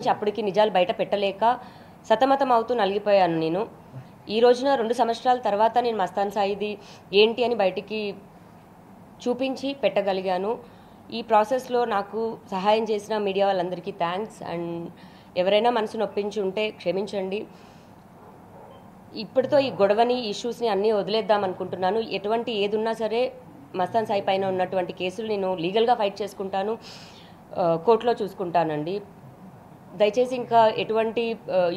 నుంచి అప్పటికి నిజాలు బయట పెట్టలేక సతమతం అవుతూ నలిగిపోయాను నేను. ఈ రోజున 2 సంవత్సరాల తర్వాత నేను మస్తాన్ సాయిది ఏంటి అని బయటికి చూపించి పెట్టగలిగాను. ఈ ప్రాసెస్లో నాకు సహాయం చేసిన మీడియా వాళ్ళందరికీ థ్యాంక్స్. అండ్ ఎవరైనా మనసు నొప్పించి ఉంటే క్షమించండి. ఇప్పటితో ఈ గొడవని ఇష్యూస్ని అన్నీ వదిలేద్దాం అనుకుంటున్నాను. ఎటువంటి ఏదున్నా సరే మస్తాన్ సాయి పైన ఉన్నటువంటి కేసులు నేను లీగల్గా ఫైట్ చేసుకుంటాను, కోర్టులో చూసుకుంటానండి. దయచేసి ఇంకా ఎటువంటి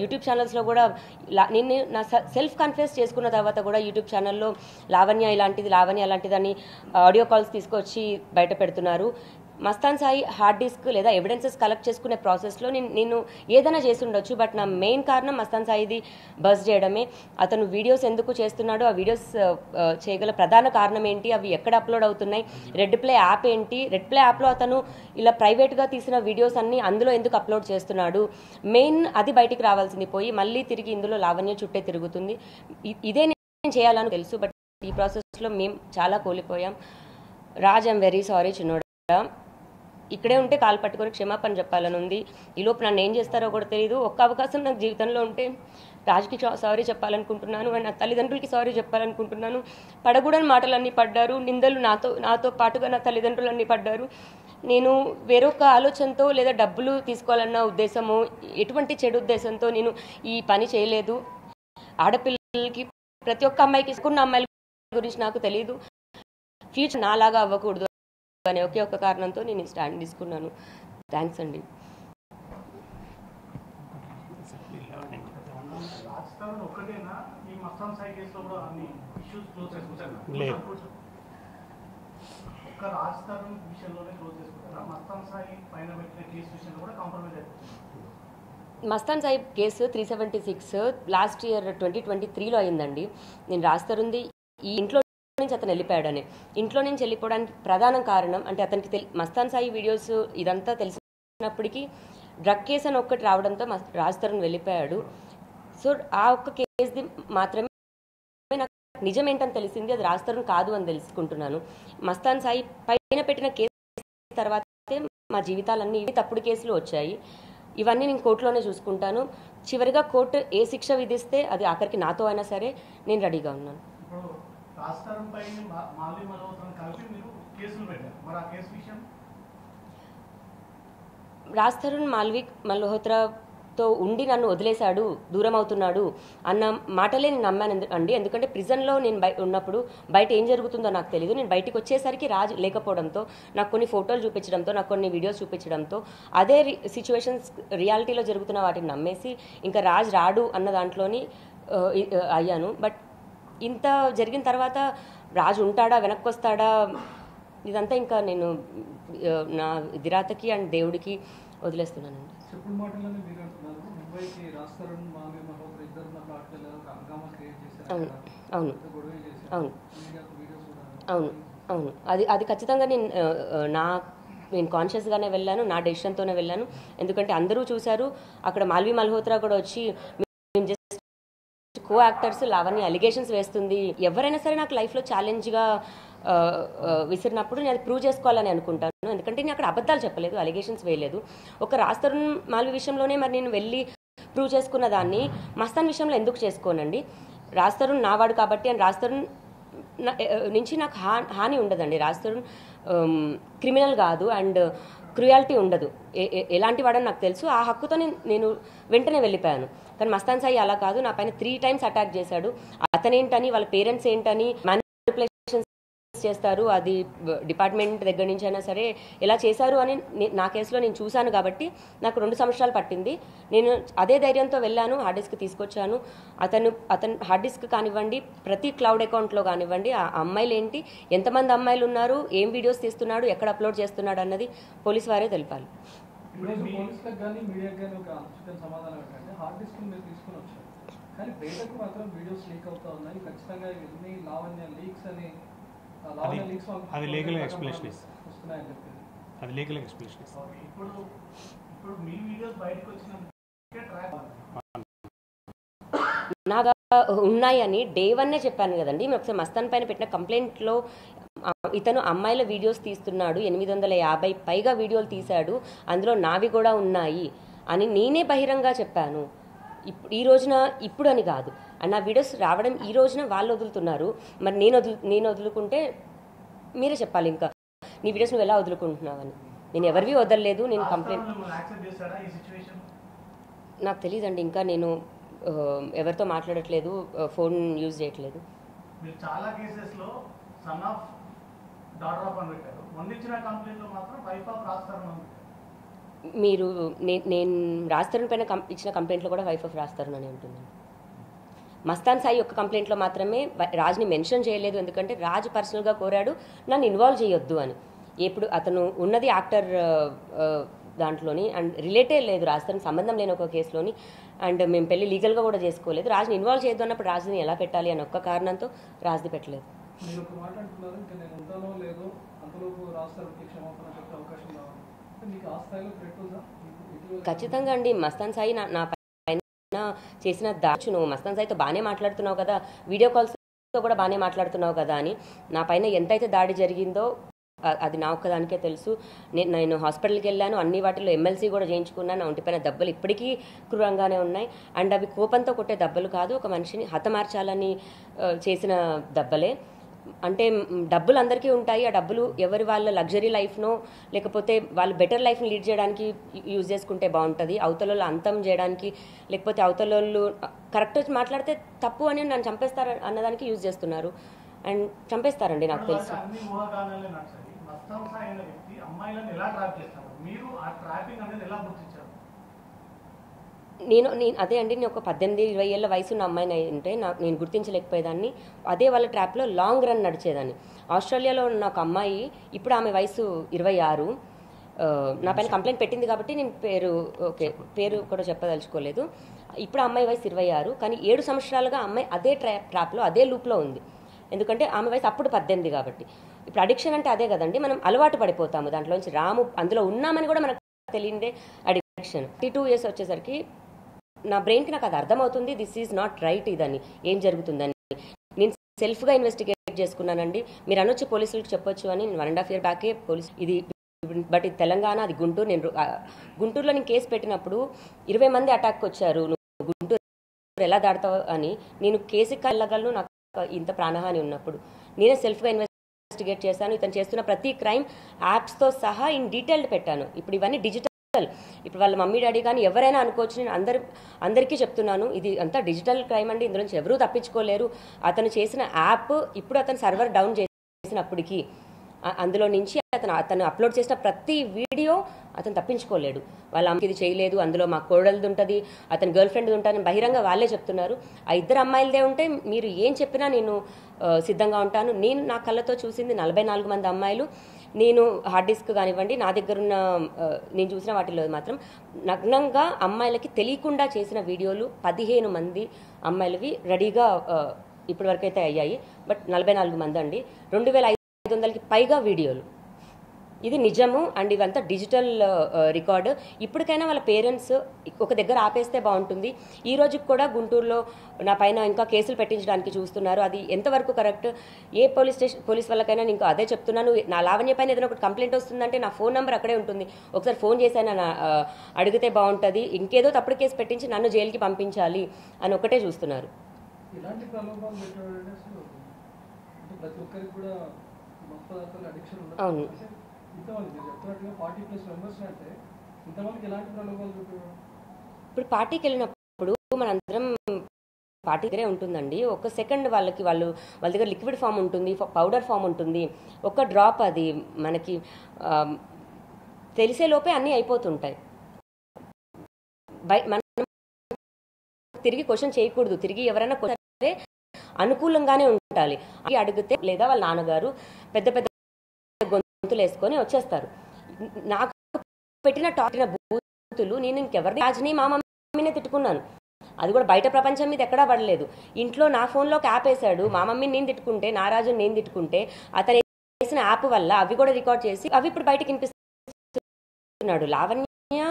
యూట్యూబ్ ఛానల్స్లో కూడా నేను నా సెల్ఫ్ కన్ఫెస్ చేసుకున్న తర్వాత కూడా యూట్యూబ్ ఛానల్లో లావణ్య అలాంటిదని ఆడియో కాల్స్ తీసుకొచ్చి బయట పెడుతున్నారు. మస్తాన్ సాయి హార్డ్ డిస్క్ లేదా ఎవిడెన్సెస్ కలెక్ట్ చేసుకునే ప్రాసెస్లో నేను ఏదైనా చేసి ఉండొచ్చు. బట్ నా మెయిన్ కారణం మస్తాన్ సాయిది బస్ చేయడమే. అతను వీడియోస్ ఎందుకు చేస్తున్నాడు, ఆ వీడియోస్ చేయగల ప్రధాన కారణం ఏంటి, అవి ఎక్కడ అప్లోడ్ అవుతున్నాయి, రెడ్ ప్లే యాప్ ఏంటి, రెడ్ ప్లే యాప్లో అతను ఇలా ప్రైవేట్గా తీసిన వీడియోస్ అన్నీ అందులో ఎందుకు అప్లోడ్ చేస్తున్నాడు, మెయిన్ అది బయటికి రావాల్సింది పోయి మళ్ళీ తిరిగి ఇందులో లావణ్య చుట్టే తిరుగుతుంది. ఇదే నేను చేయాలని తెలుసు. బట్ ఈ ప్రాసెస్లో మేము చాలా కోల్పోయాం. రాజ్, ఐఎమ్ వెరీ సారీ చిన్నోడా. ఇక్కడే ఉంటే కాలు పట్టుకొని క్షమాపణ చెప్పాలని ఉంది. ఈలోపు నన్ను ఏం చేస్తారో కూడా తెలియదు. ఒక్క అవకాశం నాకు జీవితంలో ఉంటే రాజ్కి సారీ చెప్పాలనుకుంటున్నాను, అండ్ నా తల్లిదండ్రులకి సారీ చెప్పాలనుకుంటున్నాను. పడకూడని మాటలన్నీ పడ్డారు, నిందలు నాతో పాటుగా నా తల్లిదండ్రులన్నీ పడ్డారు. నేను వేరొక ఆలోచనతో లేదా డబ్బులు తీసుకోవాలన్న ఉద్దేశము, ఎటువంటి చెడు ఉద్దేశంతో నేను ఈ పని చేయలేదు. ఆడపిల్లలకి ప్రతి ఒక్క అమ్మాయికి ఇసుకున్న అమ్మాయిల గురించి నాకు తెలియదు. ఫ్యూచర్ నాలాగా అవ్వకూడదు అనే ఒకే ఒక్క కారణంతో నేను స్టాండ్ తీసుకున్నాను. థ్యాంక్స్ అండి. Mastan Sai case 376 last year 2023లో అయిందండి. నేను రాస్తారుంది ఈ ఇంట్లో నుంచి అతను వెళ్ళిపోయాడని. ఇంట్లో నుంచి వెళ్ళిపోవడానికి ప్రధాన కారణం అంటే అతనికి మస్తాన్ సాయి వీడియోస్ ఇదంతా తెలిసినప్పటికీ డ్రగ్ కేసు అని ఒక్కటి రావడంతో రాజ్ తరుణ్ వెళ్ళిపోయాడు. సో ఆ ఒక్క కేసుది మాత్రమే నాకు నిజం ఏంటని తెలిసింది, అది రాజ్ తరుణ్ కాదు అని తెలుసుకుంటున్నాను. మస్తాన్ సాయి పైన పెట్టిన కేసు తర్వాతే మా జీవితాలన్నీ ఇవి తప్పుడు కేసులు వచ్చాయి. ఇవన్నీ నేను కోర్టులోనే చూసుకుంటాను. చివరిగా కోర్టు ఏ శిక్ష విధిస్తే అది ఆఖరికి నాతో అయినా సరే నేను రెడీగా ఉన్నాను. రాజ్ తరుణ్ మల్హోత్రాతో ఉండి నన్ను వదిలేశాడు, దూరం అవుతున్నాడు అన్న మాటలే నేను నమ్మాను అండి. ఎందుకంటే ప్రిజన్లో నేను ఉన్నప్పుడు బయట ఏం జరుగుతుందో నాకు తెలియదు. నేను బయటకు వచ్చేసరికి రాజ్ లేకపోవడంతో, నాకు కొన్ని ఫోటోలు చూపించడంతో, నాకు కొన్ని వీడియోస్ చూపించడంతో అదే సిచ్యువేషన్స్ రియాలిటీలో జరుగుతున్న వాటిని నమ్మేసి ఇంకా రాజ్ రాడు అన్న దాంట్లోని అయ్యాను. బట్ ఇంత జరిగిన తర్వాత రాజు ఉంటాడా, వెనక్కి వస్తాడా, ఇదంతా ఇంకా నేను నా దిరాతకి అండ్ దేవుడికి వదిలేస్తున్నానండి. అవును అవును అవును అవును అవును అది ఖచ్చితంగా నేను కాన్షియస్గానే వెళ్ళాను, నా డెసిషన్తోనే వెళ్ళాను. ఎందుకంటే అందరూ చూశారు, అక్కడ మాల్వి మల్హోత్రా కూడా వచ్చి కో యాక్టర్స్ లావణ్య అలిగేషన్స్ వేస్తుంది. ఎవరైనా సరే నాకు లైఫ్లో ఛాలెంజ్గా విసిరినప్పుడు నేను అది ప్రూవ్ చేసుకోవాలని అనుకుంటాను. ఎందుకంటే నేను అక్కడ అబద్ధాలు చెప్పలేదు, అలిగేషన్స్ వేయలేదు. ఒక రాజ్ తరుణ్ మాల్వి విషయంలోనే మరి నేను వెళ్ళి ప్రూవ్ చేసుకున్న దాన్ని మస్తాన్ విషయంలో ఎందుకు చేసుకోనండి? రాజ్ తరుణ్ నావాడు కాబట్టి, అండ్ రాజ్ తరుణ్ నుంచి నాకు హాని ఉండదండి. రాజ్ తరుణ్ క్రిమినల్ కాదు అండ్ క్రుయాలిటీ ఉండదు, ఎలాంటి వాడని నాకు తెలుసు. ఆ హక్కుతో నేను వెంటనే వెళ్ళిపోయాను. కానీ మస్తాన్ సాయి అలా కాదు, నా పైన 3 times అటాక్ చేశాడు. అతనేంటని, వాళ్ళ పేరెంట్స్ ఏంటని మ్యానిపులేషన్స్ చేస్తారు, అది డిపార్ట్మెంట్ దగ్గర నుంచి అయినా సరే ఎలా చేశారు అని నా కేసులో నేను చూశాను. కాబట్టి నాకు 2 సంవత్సరాలు పట్టింది. నేను అదే ధైర్యంతో వెళ్ళాను, హార్డ్ డిస్క్ తీసుకొచ్చాను. అతను హార్డ్ డిస్క్ కానివ్వండి, ప్రతి క్లౌడ్ అకౌంట్లో కానివ్వండి, ఆ అమ్మాయిలు ఏంటి, ఎంతమంది అమ్మాయిలు ఉన్నారు, ఏం వీడియోస్ తీస్తున్నాడు, ఎక్కడ అప్లోడ్ చేస్తున్నాడు అన్నది పోలీస్ వారే తెలిపాలి. అది లీగల్ ఎక్స్ప్లెనేషన్ అది లీగల్ ఎక్స్ప్లెనేషన్ నాగా ఉన్నాయని డే 1 చెప్పాను కదండి. ఒకసారి మస్తాన్ పైన పెట్టిన కంప్లైంట్లో ఇతను అమ్మాయిల వీడియోస్ తీస్తున్నాడు, 850 పైగా వీడియోలు తీశాడు, అందులో నావి కూడా ఉన్నాయి అని నేనే బహిరంగ చెప్పాను. ఈ రోజున ఇప్పుడు అని కాదు. అండ్ నా వీడియోస్ రావడం ఈ రోజున వాళ్ళు వదులుతున్నారు. మరి నేను వదులుకుంటే మీరే చెప్పాలి, ఇంకా నీ వీడియోస్ నువ్వు ఎలా వదులుకుంటున్నావని. నేను ఎవరివి వదలలేదు. నేను కంప్లైంట్ నాకు తెలియదండి. ఇంకా నేను ఎవరితో మాట్లాడట్లేదు, ఫోన్ యూజ్ చేయట్లేదు. చాలా కేసెస్లో సన్ ఆఫ్ డాటర్ ఆఫ్ అని పెట్టారు. మొన్నిచ్చిన కంప్లైంట్లో మాత్రం వైఫ్ ఆఫ్ రాస్తారు. మీరు నేను రాజ్ పైన ఇచ్చిన కంప్లైంట్లో కూడా వైఫ్ ఆఫ్ రాజ్ అని ఉంటుంది. మస్తాన్ సాయి యొక్క కంప్లైంట్లో మాత్రమే రాజ్ని మెన్షన్ చేయలేదు, ఎందుకంటే రాజ్ పర్సనల్గా కోరాడు నన్ను ఇన్వాల్వ్ చేయొద్దు అని. ఎప్పుడు అతను ఉన్నది యాక్టర్ దాంట్లోని అండ్ రిలేటే లేదు, రాజ్తో సంబంధం లేని ఒక కేసులోని. అండ్ మేము పెళ్లి లీగల్గా కూడా చేసుకోలేదు. రాజ్ని ఇన్వాల్వ్ చేయొద్దు అన్నప్పుడు రాజ్ని ఎలా పెట్టాలి అని ఒక్క కారణంతో రాజ్ని పెట్టలేదు. ఖచ్చితంగా అండి. మస్తాన్ సాయి నా పైన చేసిన దాచును, మస్తాన్ సాయితో బాగానే మాట్లాడుతున్నావు కదా, వీడియో కాల్స్తో కూడా బాగానే మాట్లాడుతున్నావు కదా అని. నా పైన ఎంతైతే దాడి జరిగిందో అది నా ఒక్కదానికే తెలుసు. నేను హాస్పిటల్కి వెళ్ళాను, అన్ని వాటిల్లో ఎమ్మెల్సీ కూడా చేయించుకున్నాను. నా ఒంటిపైన దెబ్బలు ఇప్పటికీ క్రూరంగానే ఉన్నాయి. అండ్ అవి కోపంతో కొట్టే దెబ్బలు కాదు, ఒక మనిషిని హతమార్చాలని చేసిన దెబ్బలే. అంటే డబ్బులు అందరికీ ఉంటాయి, ఆ డబ్బులు ఎవరి వాళ్ళ లగ్జరీ లైఫ్నో లేకపోతే వాళ్ళు బెటర్ లైఫ్ని లీడ్ చేయడానికి యూజ్ చేసుకుంటే బాగుంటుంది. అవతలలో అంతం చేయడానికి లేకపోతే అవతలలో కరెక్ట్ మాట్లాడితే తప్పు అని నన్ను చంపేస్తారు అన్నదానికి యూజ్ చేస్తున్నారు. అండ్ చంపేస్తారండి, నాకు తెలుసు. నేను అదే అండి, నేను ఒక 18-20 ఏళ్ళ వయసు ఉన్న అమ్మాయిని అంటే నేను గుర్తించలేకపోయేదాన్ని. అదే వాళ్ళ ట్రాప్లో లాంగ్ రన్ నడిచేదాన్ని. ఆస్ట్రేలియాలో ఉన్న ఒక అమ్మాయి, ఇప్పుడు ఆమె వయసు 26, నా పైన కంప్లైంట్ పెట్టింది కాబట్టి నేను పేరు కూడా చెప్పదలుచుకోలేదు. ఇప్పుడు అమ్మాయి వయసు 26, కానీ 7 సంవత్సరాలుగా అమ్మాయి అదే ట్రాప్లో అదే లూప్లో ఉంది. ఎందుకంటే ఆమె వయసు అప్పుడు 18 కాబట్టి. ఇప్పుడు అడిక్షన్ అంటే అదే కదండి, మనం అలవాటు పడిపోతాము దాంట్లోంచి. అందులో ఉన్నామని కూడా మనకు తెలియదే అడిక్షన్. 32 years వచ్చేసరికి నా బ్రెయిన్కి నాకు అది అర్థమవుతుంది, దిస్ ఈజ్ నాట్ రైట్, ఇదని ఏం జరుగుతుందని. నేను సెల్ఫ్గా ఇన్వెస్టిగేట్ చేసుకున్నానండి. మీరు అనొచ్చు పోలీసులకు చెప్పొచ్చు అని. 1.5 year బ్యాకే పోలీసు ఇది, బట్ ఇది తెలంగాణ, అది గుంటూరు. నేను గుంటూరులో నేను కేసు పెట్టినప్పుడు 20 మంది అటాక్ వచ్చారు, నువ్వు గుంటూరు ఎలా దాడతావు అని. నేను కేసుకి వెళ్ళగలను, నాకు ఇంత ప్రాణహాని ఉన్నప్పుడు. నేనే సెల్ఫ్గా ఇన్వెస్టిగేట్ చేశాను. ఇతను చేస్తున్న ప్రతి క్రైమ్ యాప్స్తో సహా ఇన్ డీటెయిల్డ్ పెట్టాను. ఇప్పుడు ఇవన్నీ డిజిటల్. ఇప్పుడు వాళ్ళ మమ్మీ డాడీ కానీ ఎవరైనా అనుకోవచ్చు, నేను అందరికీ చెప్తున్నాను, ఇది అంతా డిజిటల్ క్రైమ్ అండి, ఇందులో నుంచి ఎవరూ తప్పించుకోలేరు. అతను చేసిన యాప్ ఇప్పుడు అతను సర్వర్ డౌన్ చేసినప్పటికీ అందులో నుంచి అతను అప్లోడ్ చేసిన ప్రతి వీడియో అతను తప్పించుకోలేడు. వాళ్ళ అమ్మకి ఇది చేయలేదు, అందులో మా కోడలది ఉంటుంది, అతని గర్ల్ ఫ్రెండ్ ఉంటుంది, బహిరంగ వాళ్ళే చెప్తున్నారు. ఆ 2 అమ్మాయిలదే ఉంటే మీరు ఏం చెప్పినా నేను సిద్ధంగా ఉంటాను. నేను నా కళ్ళతో చూసింది 44 మంది అమ్మాయిలు. నేను హార్డ్ డిస్క్ కానివ్వండి, నా దగ్గరున్న నేను చూసిన వాటిలో మాత్రం నగ్నంగా అమ్మాయిలకి తెలియకుండా చేసిన వీడియోలు 15 మంది అమ్మాయిలవి రెడీగా ఇప్పటి వరకు అయితే అయ్యాయి. బట్ 44 మంది అండి, 2500కి పైగా వీడియోలు. ఇది నిజము. అండ్ ఇవంతా డిజిటల్ రికార్డు. ఇప్పటికైనా వాళ్ళ పేరెంట్స్ ఒక దగ్గర ఆపేస్తే బాగుంటుంది. ఈ రోజుకి కూడా గుంటూరులో నా పైన ఇంకా కేసులు పెట్టించడానికి చూస్తున్నారు. అది ఎంతవరకు కరెక్ట్? ఏ పోలీస్ వాళ్ళకైనా నేను అదే చెప్తున్నాను. నా లావణ్య పైన ఏదైనా ఒకటి కంప్లైంట్ వస్తుందంటే నా ఫోన్ నెంబర్ అక్కడే ఉంటుంది. ఒకసారి ఫోన్ చేశాను అడిగితే బాగుంటుంది. ఇంకేదో తప్పుడు కేసు పెట్టించి నన్ను జైలుకి పంపించాలి అని ఒకటే చూస్తున్నారు. అవును, ఇప్పుడు పార్టీకి వెళ్ళినప్పుడు మనందరం పార్టీ దగ్గరే ఉంటుందండి. ఒక సెకండ్ వాళ్ళ దగ్గర లిక్విడ్ ఫామ్ ఉంటుంది, పౌడర్ ఫామ్ ఉంటుంది. ఒక డ్రాప్ అది మనకి తెలిసే లోపే అన్నీ అయిపోతుంటాయి. మనం తిరిగి క్వశ్చన్ చేయకూడదు. తిరిగి ఎవరైనా సరే అనుకూలంగానే ఉండాలి. అడిగితే లేదా వాళ్ళ నాన్నగారు పెద్ద పెద్ద గొంతులు వేసుకొని వచ్చేస్తారు. నాకు పెట్టిన బూతులు నేను ఇంకెవరిని రాజుని మా మమ్మీనే తిట్టుకున్నాను. అది కూడా బయట ప్రపంచం మీద ఎక్కడా పడలేదు. ఇంట్లో నా ఫోన్లోకి యాప్ వేసాడు, మా మమ్మీని నేను తిట్టుకుంటే, నా రాజుని నేను తిట్టుకుంటే, అతను వేసిన యాప్ వల్ల అవి కూడా రికార్డ్ చేసి అవి ఇప్పుడు బయటకు వినిపిస్తున్నాడు. లావణ్య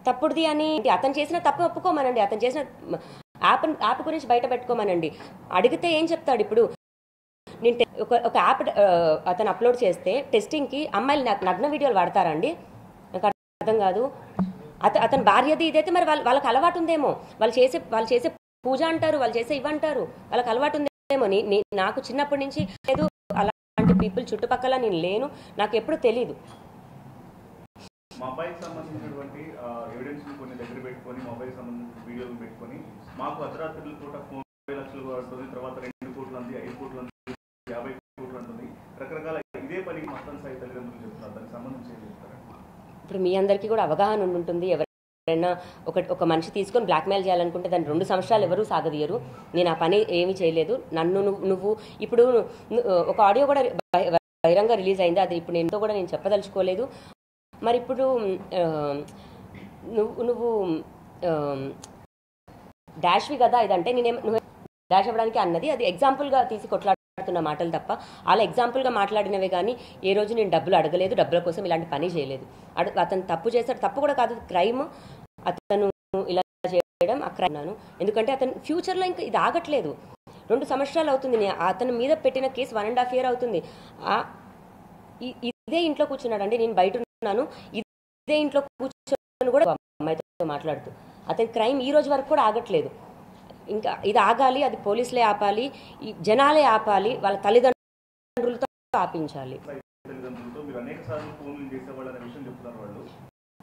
తప్పుడుది అని అతను చేసిన తప్పు ఒప్పుకోమనండి. అతను చేసిన యాప్ గురించి బయట పెట్టుకోమనండి. అడిగితే ఏం చెప్తాడు? ఇప్పుడు నేను ఒక యాప్ అతను అప్లోడ్ చేస్తే టెస్టింగ్కి అమ్మాయిలు నగ్న వీడియోలు వాడతారండి? నాకు అర్థం కాదు. అతని భార్యది ఇదైతే మరి వాళ్ళకి అలవాటు ఉందేమో, వాళ్ళు చేసే పూజ అంటారు, వాళ్ళు చేసే ఇవ్వంటారు, వాళ్ళకి అలవాటు ఉందేమో. నాకు చిన్నప్పటి నుంచి లేదు అలాంటి పీపుల్ చుట్టుపక్కల నేను లేను, నాకు ఎప్పుడు తెలీదు. మొబైల్ సంబంధించినటువంటి ఎవిడెన్స్ కొన్ని దగ్గర పెట్టుకొని మొబైల్ సంబంధించిన వీడియోలు పెట్టుకొని మాకు అర్ధరాత్రుల పూట 30 లక్షలు అంటుంది, తర్వాత 2 కోట్లు అంది, 5 కోట్లు అంది, 50 కోట్లు అంటుంది, రకరకాల ఇదే పనికి మస్తాన్ సాయి తల్లిదండ్రులు చెప్తున్నారు. దానికి సంబంధించి ఏం చెప్తారు? ఇప్పుడు మీ అందరికీ కూడా అవగాహన ఉంటుంది. ఎవరైనా ఒక మనిషి తీసుకొని బ్లాక్మెయిల్ చేయాలనుకుంటే దాన్ని 2 సంవత్సరాలు ఎవరూ సాగదీయరు. నేను ఆ పని ఏమీ చేయలేదు. నన్ను నువ్వు ఇప్పుడు ఒక ఆడియో కూడా బహిరంగ రిలీజ్ అయింది, అది ఇప్పుడు నేను కూడా నేను చెప్పదలుచుకోలేదు. మరి ఇప్పుడు నువ్వు డాష్వి కదా ఇదంటే నువ్వు డాష్ అవ్వడానికి అన్నది అది ఎగ్జాంపుల్గా తీసి కొట్లాడుతున్న మాటలు తప్ప అలా ఎగ్జాంపుల్గా మాట్లాడినవే కానీ ఏ రోజు నేను డబ్బులు అడగలేదు, డబ్బుల కోసం ఇలాంటి పని చేయలేదు. అతను తప్పు చేస్తాడు, తప్పు కూడా కాదు, క్రైమ్. అతను ఇలా చేయడం ఆ క్రైమ్ అన్నాను. ఎందుకంటే అతను ఫ్యూచర్లో ఇంకా ఇది ఆగట్లేదు. 2 సంవత్సరాలు అవుతుంది. అతని మీద పెట్టిన కేసు 1.5 year అవుతుంది. ఇదే ఇంట్లో కూర్చున్నాడండి, నేను బయట ఉన్నాను, ఇదే ఇంట్లో కూర్చొని కూడా అమ్మాయితో మాట్లాడుతూ అతని క్రైమ్ ఈ రోజు వరకు కూడా ఆగట్లేదు. ఇంకా ఇది ఆగాలి, అది పోలీసులే ఆపాలి, ఈ జనాలే ఆపాలి, వాళ్ళ తల్లిదండ్రులతో ఆపించాలి. తల్లిదండ్రులతో మీరు అనేక సార్లు ఫోన్లు చేసేవాళ్ళు అనే విషయం చెప్తున్నారు.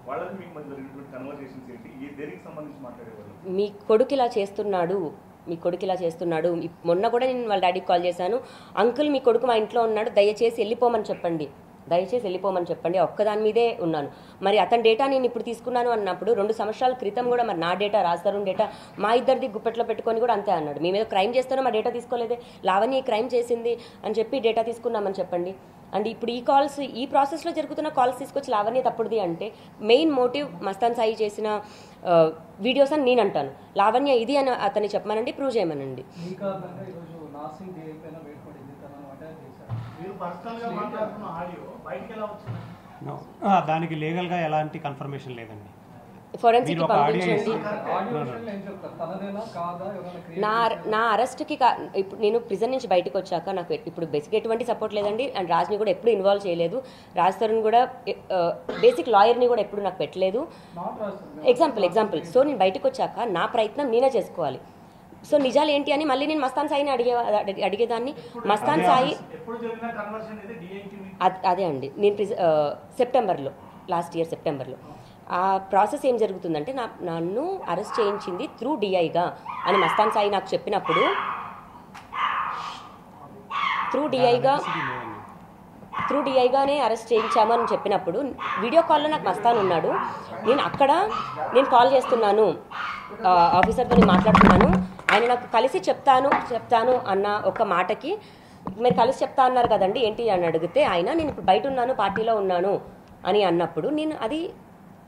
వాళ్ళకి మీకు మధ్య జరిగినటువంటి కన్వర్సేషన్స్ ఏంటి, దేనికి సంబంధించి మాట్లాడేవాళ్ళు? మీ కొడుకు ఇలా చేస్తున్నాడు, మొన్న కూడా నేను వాళ్ళ డాడీకి కాల్ చేశాను, అంకుల్ మీ కొడుకు మా ఇంట్లో ఉన్నాడు, దయచేసి వెళ్ళిపోమని చెప్పండి, ఒక్కదాని మీదే ఉన్నాను. మరి అతని డేటా నేను ఇప్పుడు తీసుకున్నాను అన్నప్పుడు 2 సంవత్సరాల క్రితం కూడా మరి నా డేటా, రాజతరుణ్ డేటా మా ఇద్దరిది గుప్పెట్లో పెట్టుకొని కూడా అంతే అన్నాడు. మీ మీద క్రైమ్ చేస్తానో మా డేటా తీసుకోలేదే, లావణ్య క్రైమ్ చేసింది అని చెప్పి డేటా తీసుకున్నామని చెప్పండి. అండ్ ఇప్పుడు ఈ ప్రాసెస్లో జరుగుతున్న కాల్స్ తీసుకొచ్చి లావణ్య తప్పుడుది అంటే మెయిన్ మోటివ్ మస్తాన్ సాయి చేసిన వీడియోస్ అని నేను అంటాను. లావణ్య ఇది అని అతన్ని చెప్పమనండి, ప్రూవ్ చేయమనండి. దానికి లీగల్గా ఎలాంటి కన్ఫర్మేషన్ లేదండి. ఫోరెన్సిక్ పంపించండి. నా అరెస్ట్కి ఇప్పుడు నేను ప్రిజన్ నుంచి బయటకు వచ్చాక నాకు ఇప్పుడు బేసిక్ ఎటువంటి సపోర్ట్ లేదండి. అండ్ రాజ్ని కూడా ఎప్పుడు ఇన్వాల్వ్ చేయలేదు, రాజ్ తరుణ్ కూడా బేసిక్ లాయర్ని కూడా ఎప్పుడు నాకు పెట్టలేదు. ఎగ్జాంపుల్ సో నేను బయటకు వచ్చాక నా ప్రయత్నం నేనే చేసుకోవాలి. సో నిజాలు ఏంటి అని మళ్ళీ నేను మస్తాన్ సాయిని అడిగేదాన్ని. మస్తాన్ సాయి అదే అండి, నేను సెప్టెంబర్లో, లాస్ట్ ఇయర్ సెప్టెంబర్లో ఆ ప్రాసెస్ ఏం జరుగుతుందంటే నన్ను అరెస్ట్ చేయించింది త్రూ డిఐగా అని మస్తాన్ సాయి నాకు చెప్పినప్పుడు, త్రూ డిఐగానే అరెస్ట్ చేయించామని చెప్పినప్పుడు వీడియో కాల్లో నాకు మస్తాన్ ఉన్నాడు. నేను కాల్ చేస్తున్నాను, ఆఫీసర్తో నేను మాట్లాడుతున్నాను, ఆయన నాకు కలిసి చెప్తాను అన్న ఒక మాటకి మీరు కలిసి చెప్తా అన్నారు కదండి ఏంటి అని అడిగితే ఆయన నేను ఇప్పుడు బయట ఉన్నాను, పార్టీలో ఉన్నాను అని అన్నప్పుడు నేను అది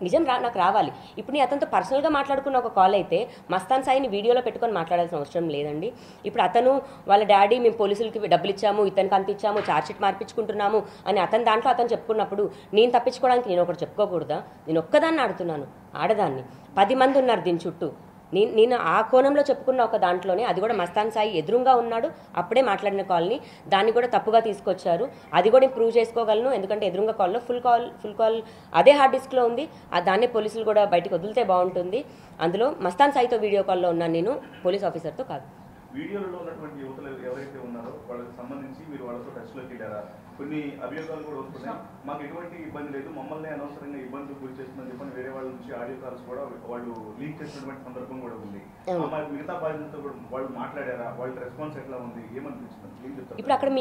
నిజం నాకు రావాలి. ఇప్పుడు నేను అతనితో పర్సనల్గా మాట్లాడుకున్న ఒక కాల్ అయితే మస్తాన్ సాయిని వీడియోలో పెట్టుకొని మాట్లాడాల్సిన అవసరం లేదండి. ఇప్పుడు అతను వాళ్ళ డాడీ మేము పోలీసులకి డబ్బులు ఇచ్చాము, ఇతనికి అంత ఇచ్చాము, ఛార్జ్షీట్ మార్పించుకుంటున్నాము అని అతని దాంట్లో అతను చెప్పుకున్నప్పుడు నేను తప్పించుకోవడానికి నేను ఒకటి చెప్పుకోకూడదా? నేను ఒక్కదాన్ని ఆడుతున్నాను, ఆడదాన్ని, 10 మంది ఉన్నారు దీని చుట్టూ. నేను ఆ కోణంలో చెప్పుకున్న ఒక దాంట్లోనే అది కూడా మస్తాన్ సాయి ఎదురుగా ఉన్నాడు, అప్పుడే మాట్లాడిన కాల్ని దాన్ని కూడా తప్పుగా తీసుకొచ్చారు. అది కూడా నేను ప్రూవ్ చేసుకోగలను, ఎందుకంటే ఎదురుగా కాల్లో ఫుల్ కాల్ అదే హార్డ్ డిస్క్లో ఉంది. దాన్నే పోలీసులు కూడా బయటకు వదిలితే బాగుంటుంది. అందులో మస్తాన్ సాయితో వీడియో కాల్లో ఉన్నాను నేను, పోలీస్ ఆఫీసర్తో కాదు. వీడియోలో ఉన్నటువంటి యువతలు ఎవరైతే ఉన్నారో వాళ్ళకి సంబంధించి మీరు వాళ్ళతో టచ్లోకి వెళ్ళారా? కొన్ని అభియోగాలు కూడా వస్తున్నాయి, మాకు ఎటువంటి ఇబ్బంది లేదు, మమ్మల్ని అనవసరంగా ఇబ్బందులు గురి చేస్తుందని చెప్పని వేరే వాళ్ళ నుంచి ఆడియో కాల్స్ కూడా వాళ్ళు లీక్ చేసినటువంటి సందర్భం కూడా ఉంది. మిగతా బాధ్యతతో కూడా వాళ్ళు మాట్లాడారా? వాళ్ళ రెస్పాన్స్ ఎట్లా ఉంది, ఏమనిపించింది? ఇప్పుడు అక్కడ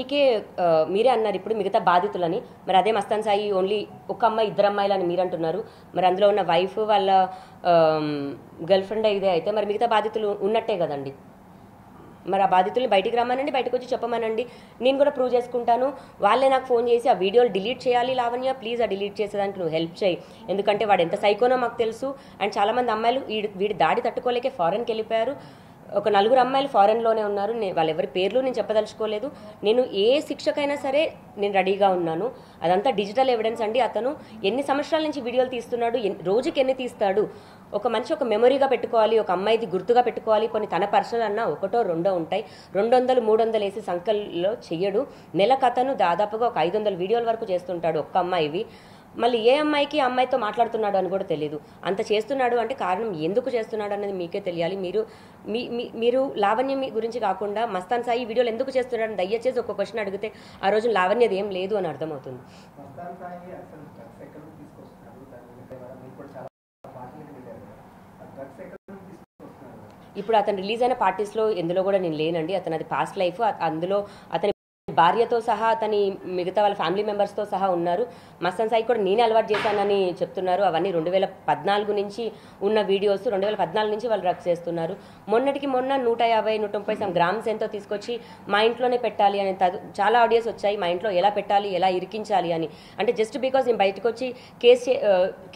మీరే అన్నారు ఇప్పుడు మిగతా బాధితులని, మరి అదే మస్తాన్ సాయి ఓన్లీ ఒక అమ్మాయి 2 అమ్మాయిలు అని మీరు అంటున్నారు. మరి అందులో ఉన్న వైఫ్ వాళ్ళ గర్ల్ ఫ్రెండ్ ఇదే అయితే మరి మిగతా బాధితులు ఉన్నట్టే కదండి. మరి ఆ బాధితుల్ని బయటికి రమ్మనండి, బయటకు వచ్చి చెప్పమనండి, నేను కూడా ప్రూవ్ చేసుకుంటాను. వాళ్ళే నాకు ఫోన్ చేసి ఆ వీడియోలు డిలీట్ చేయాలి లావణ్య, ప్లీజ్ ఆ డిలీట్ చేసేదానికి నువ్వు హెల్ప్ చేయి, ఎందుకంటే వాడు ఎంత సైకోనో మాకు తెలుసు. అండ్ చాలామంది అమ్మాయిలు వీడి దాడి తట్టుకోలేకే ఫారెన్కి వెళ్ళిపోయారు. ఒక 4 అమ్మాయిలు ఫారెన్లోనే ఉన్నారు. వాళ్ళ ఎవరి పేర్లు నేను చెప్పదలుచుకోలేదు. నేను ఏ శిక్షకైనా సరే నేను రెడీగా ఉన్నాను. అదంతా డిజిటల్ ఎవిడెన్స్ అండి. అతను ఎన్ని సంవత్సరాల నుంచి వీడియోలు తీస్తున్నాడు, రోజుకి ఎన్ని తీస్తాడు, ఒక మనిషి ఒక మెమొరీగా పెట్టుకోవాలి, ఒక అమ్మాయిది గుర్తుగా పెట్టుకోవాలి. కొన్ని తన పర్సనల్ అన్నా 1 or 2 ఉంటాయి. 200, 300 వేసి సంఖ్యలో చెయ్యడు. నెలకు అతను దాదాపుగా ఒక 500 వీడియోల వరకు చేస్తుంటాడు ఒక్క అమ్మాయివి. మళ్ళీ ఏ అమ్మాయికి ఆ అమ్మాయితో మాట్లాడుతున్నాడు అని కూడా తెలియదు. అంత చేస్తున్నాడు అంటే కారణం ఎందుకు చేస్తున్నాడు అనేది మీకే తెలియాలి. మీరు లావణ్య గురించి కాకుండా మస్తాన్ సాయి వీడియోలు ఎందుకు చేస్తున్నాడు దయచేసి ఒక క్వశ్చన్ అడిగితే ఆ రోజు లావణ్యది ఏం లేదు అని అర్థమవుతుంది. ఇప్పుడు అతను రిలీజ్ అయిన పార్టీస్లో ఎందులో కూడా నేను లేనండి. అతను అది పాస్ట్ లైఫ్. అందులో అతని భార్యతో సహా అతని మిగతా వాళ్ళ ఫ్యామిలీ మెంబర్స్తో సహా ఉన్నారు. మస్తాన్ సాయి కూడా నేనే అలవాటు చేశానని చెప్తున్నారు. అవన్నీ 2014 నుంచి ఉన్న వీడియోస్. 2014 నుంచి వాళ్ళు డ్రగ్స్ చేస్తున్నారు. మొన్నటికి మొన్న 150-130 గ్రామ్స్ ఎంతో తీసుకొచ్చి మా ఇంట్లోనే పెట్టాలి అని చాలా ఆడియోస్ వచ్చాయి. మా ఇంట్లో ఎలా పెట్టాలి, ఎలా ఇరికించాలి అని. అంటే జస్ట్ బికాజ్ నేను బయటకు వచ్చి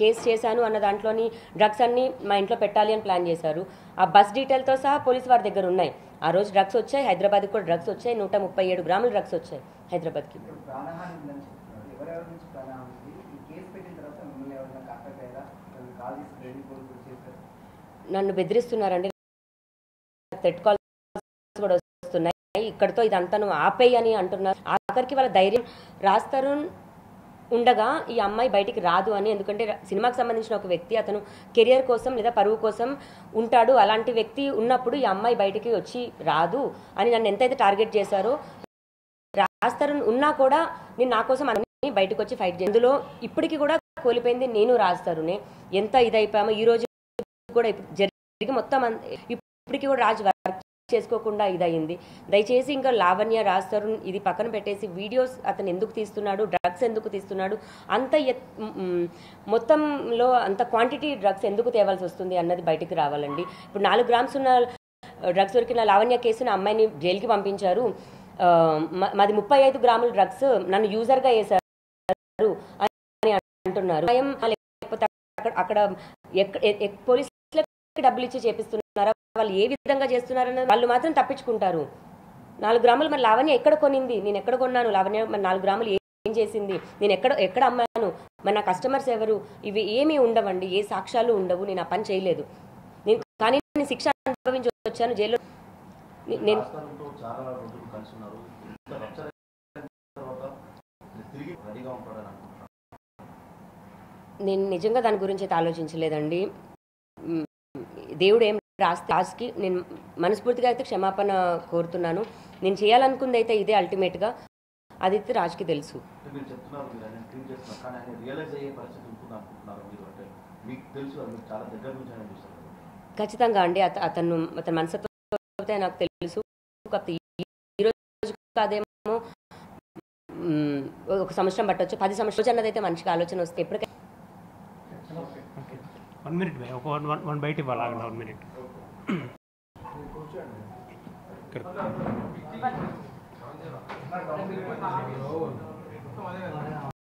కేసు చేశాను అన్న దాంట్లోని డ్రగ్స్ అన్ని మా ఇంట్లో పెట్టాలి అని ప్లాన్ చేశారు. ఆ బస్ డీటెయిల్తో సహా పోలీస్ వారి దగ్గర ఉన్నాయి. ఆ రోజు డ్రగ్స్ వచ్చాయి. హైదరాబాద్కి కూడా డ్రగ్స్ వచ్చాయి. 137 గ్రాములు డ్రగ్స్ వచ్చాయి హైదరాబాద్కి. నన్ను బెదిరిస్తున్నారండి. థ్రెట్ కాల్స్ కూడా వస్తున్నాయి. ఇక్కడితో ఇదంతా నువ్వు ఆపేయి అని అంటున్నారు. ఆఖరికి వాళ్ళ ధైర్యం రాస్తారు ఉండగా ఈ అమ్మాయి బయటికి రాదు అని. ఎందుకంటే సినిమాకి సంబంధించిన ఒక వ్యక్తి అతను కెరియర్ కోసం లేదా పరువు కోసం ఉంటాడు. అలాంటి వ్యక్తి ఉన్నప్పుడు ఈ అమ్మాయి బయటికి వచ్చి రాదు అని నన్ను ఎంతైతే టార్గెట్ చేశారో రాస్తారు ఉన్నా కూడా నేను నా కోసం అన్ని బయటకు వచ్చి ఫైట్ చేయాలి. అందులో ఇప్పటికీ కూడా కోల్పోయింది నేను రాస్తారునే. ఎంత ఇదైపోయామో ఈ రోజు కూడా జరిగి మొత్తం ఇప్పటికీ కూడా రాజు వర్క్ చేసుకోకుండా ఇదయింది. దయచేసి ఇంకా లావణ్య రాస్తారు ఇది పక్కన పెట్టేసి వీడియోస్ అతను ఎందుకు తీస్తున్నాడు, డ్రగ్స్ ఎందుకు తీస్తున్నాడు, అంత మొత్తంలో అంత క్వాంటిటీ డ్రగ్స్ ఎందుకు తేవాల్సి వస్తుంది అన్నది బయటికి రావాలండి. ఇప్పుడు 4 గ్రామ్స్ ఉన్న డ్రగ్స్ దొరికిన లావణ్య కేసుని అమ్మాయిని జైలుకి పంపించారు. మాది 35 గ్రాముల డ్రగ్స్ నన్ను యూజర్గా వేశారు అని అంటున్నారు. లేకపోతే అక్కడ పోలీసులకు డబ్బులు ఇచ్చి చేపిస్తున్నారా, వాళ్ళు ఏ విధంగా చేస్తున్నారని వాళ్ళు మాత్రం తప్పించుకుంటారు. 4 గ్రాములు మరి లావణ్య ఎక్కడ కొనింది, నేను ఎక్కడ కొన్నాను, లావణ్య మరి 4 గ్రాములు ఏం చేసింది, నేను ఎక్కడ అమ్మాను, మరి నా కస్టమర్స్ ఎవరు, ఇవి ఏమీ ఉండవండి. ఏ సాక్ష్యాలు ఉండవు. నేను ఆ పని చేయలేదు. కానీ నేను శిక్ష అనుభవించి వచ్చాను జైల్లో. నేను నిజంగా దాని గురించి అయితే ఆలోచించలేదండి. దేవుడు ఏం రాజ్కి నేను మనస్ఫూర్తిగా అయితే క్షమాపణ కోరుతున్నాను. నేను చేయాలనుకుంది అయితే ఇదే అల్టిమేట్గా. అది అయితే రాజ్కి తెలుసు. ఖచ్చితంగా అండి. అతని మనస్తత్వం నాకు తెలుసు. ఈరోజు కాదేమో ఒక సంవత్సరం పట్టవచ్చు, 10 సంవత్సరాలు అన్నదైతే మంచిగా ఆలోచన వస్తే ఎప్పటికైనా. 1 minute ఒక 1 బయట ఇవ్వాలి. 1 minute ఇక్కడ